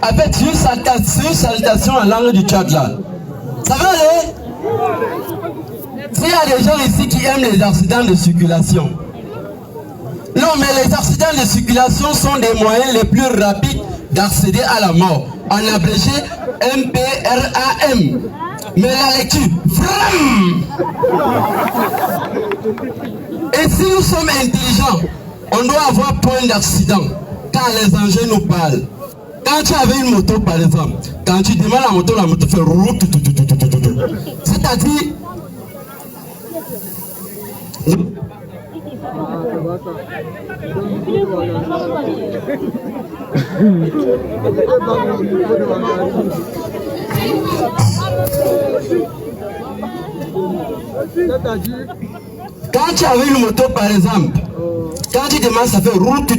avec une salutation en langue du Tchad là. Ça va aller? S'il y a des gens ici qui aiment les accidents de circulation. Non, mais les accidents de circulation sont des moyens les plus rapides d'accéder à la mort. En abrégé, MPRAM. Mais la lecture, VRAM. Et si nous sommes intelligents, on doit avoir point d'accident quand les engins nous parlent. Quand tu avais une moto, par exemple, quand tu démarres la moto fait route. C'est-à-dire, quand tu avais une moto, par exemple, quand tu démarres, ça fait route.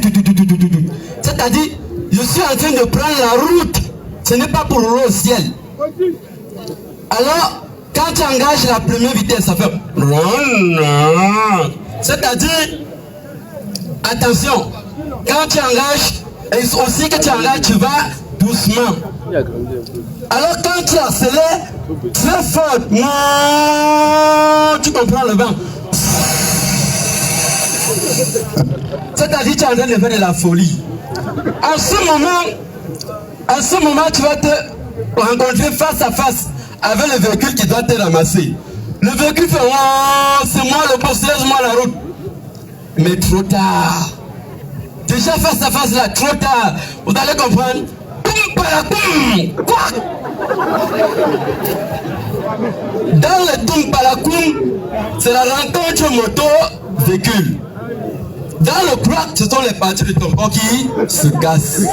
C'est-à-dire, je suis en train de prendre la route. Ce n'est pas pour rouler au ciel. Alors, quand tu engages la première vitesse, ça fait... C'est-à-dire, attention, quand tu engages, et aussi que tu engages, tu vas doucement. Alors, quand tu accélères, très fort, tu comprends le vent. C'est-à-dire, tu es en train de faire de la folie. En ce moment, tu vas te rencontrer face à face avec le véhicule qui doit te ramasser. Le véhicule fait oh, c'est moi le boss, laisse-moi la route. Mais trop tard. Déjà face à face là, trop tard. Vous allez comprendre. Quoi? Dans le Tumpalakoum, c'est la rencontre moto-véhicule. Dans le crack, ce sont les parties de ton corps qui se cassent.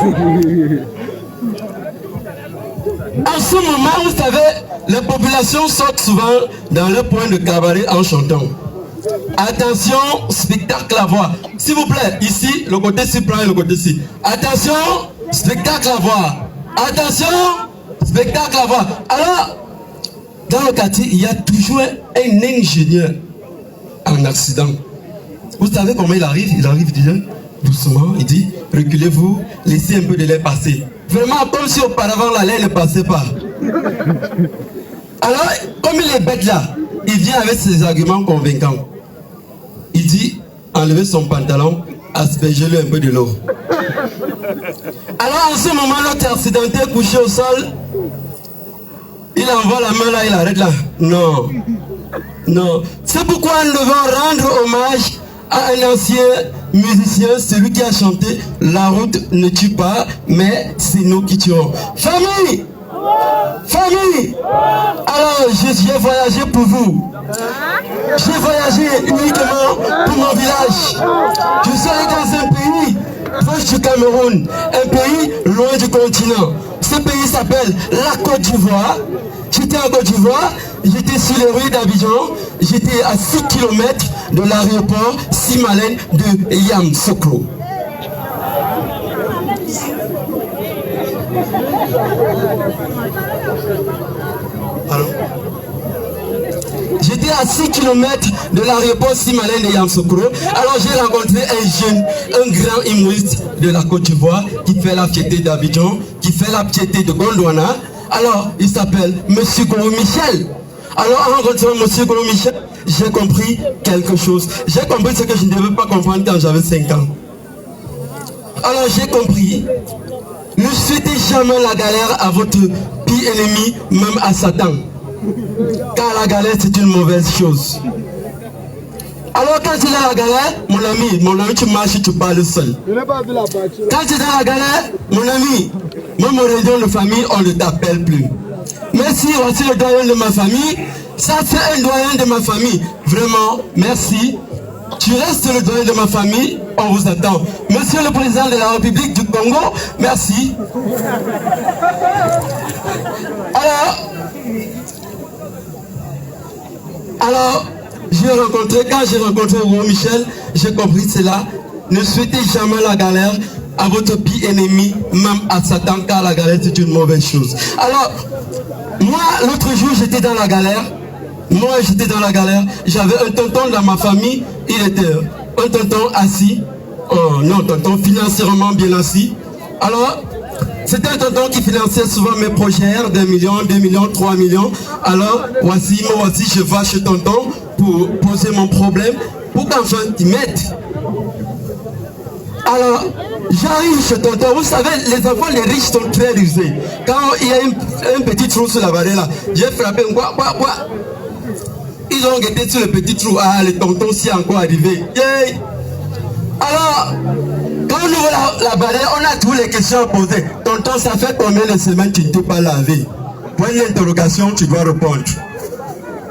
En ce moment, vous savez, les populations sortent souvent dans le point de cabaret en chantant. Attention, spectacle à voir. S'il vous plaît, ici, le côté-ci prend le côté-ci. Attention, spectacle à voir. Attention, spectacle à voir. Alors, dans le quartier, il y a toujours un ingénieur en accident. Vous savez comment il arrive? Il arrive doucement, il dit, reculez-vous, laissez un peu de l'air passer. Vraiment comme si auparavant la l'air ne passait pas. Alors, comme il est bête là, il vient avec ses arguments convaincants. Il dit, enlevez son pantalon, aspergez-le un peu de l'eau. Alors en ce moment, l'autre accidenté couché au sol, il envoie la main là, il arrête là. Non, non. C'est pourquoi nous devons rendre hommage à un ancien musicien, celui qui a chanté « La route ne tue pas, mais c'est nous qui tuons ». Famille! Famille! Alors, j'ai voyagé pour vous. J'ai voyagé uniquement pour mon village. Je suis allé dans un pays proche du Cameroun, un pays loin du continent. Ce pays s'appelle la Côte d'Ivoire. J'étais en Côte d'Ivoire, j'étais sur les rues d'Abidjan, j'étais à 6 km de l'aéroport Simalène de Yamoussoukro. J'étais à 6 km de l'aéroport Simalène de Yamoussoukro. Alors j'ai rencontré un grand humoriste de la Côte d'Ivoire qui fait la piété d'Abidjan, qui fait la piété de Gondwana. Alors il s'appelle Monsieur Goro Michel. Alors en rencontrant Monsieur Goro Michel, j'ai compris quelque chose. J'ai compris ce que je ne devais pas comprendre quand j'avais 5 ans. Alors j'ai compris, ne souhaitez jamais la galère à votre pire ennemi, même à Satan. Car la galère c'est une mauvaise chose. Alors quand tu es dans la galère, mon ami tu marches, tu parles seul. Quand tu es dans la galère, mon ami, même au réunion de famille, on ne t'appelle plus. Merci, voici le doyen de ma famille. Ça c'est un doyen de ma famille. Vraiment, merci. Tu restes le doyen de ma famille, on vous attend. Monsieur le président de la République du Congo, merci. Alors, quand j'ai rencontré Goro Michel, j'ai compris cela. Ne souhaitez jamais la galère à votre pire ennemi, même à Satan, car la galère c'est une mauvaise chose. Alors, moi, l'autre jour, j'étais dans la galère. J'avais un tonton dans ma famille, il était un tonton assis. Oh non, tonton financièrement bien assis. Alors, C'était un tonton qui finançait souvent mes projets, 1 million, 2 millions, 3 millions. Alors, voici, moi aussi, je vais chez tonton pour poser mon problème, pour qu'enfin tu m'aides. Alors, j'arrive chez tonton. Vous savez, les enfants, les riches sont très rusés. Quand il y a un petit trou sur la vallée là, j'ai frappé, quoi. Ils ont guetté sur le petit trou. Ah, le tonton s'y est encore arrivé. Yeah. Alors, quand on ouvre la barrière, on a toutes les questions à poser. Tonton, ça fait combien de semaines que tu ne t'es pas lavé? Point d'interrogation, tu dois répondre.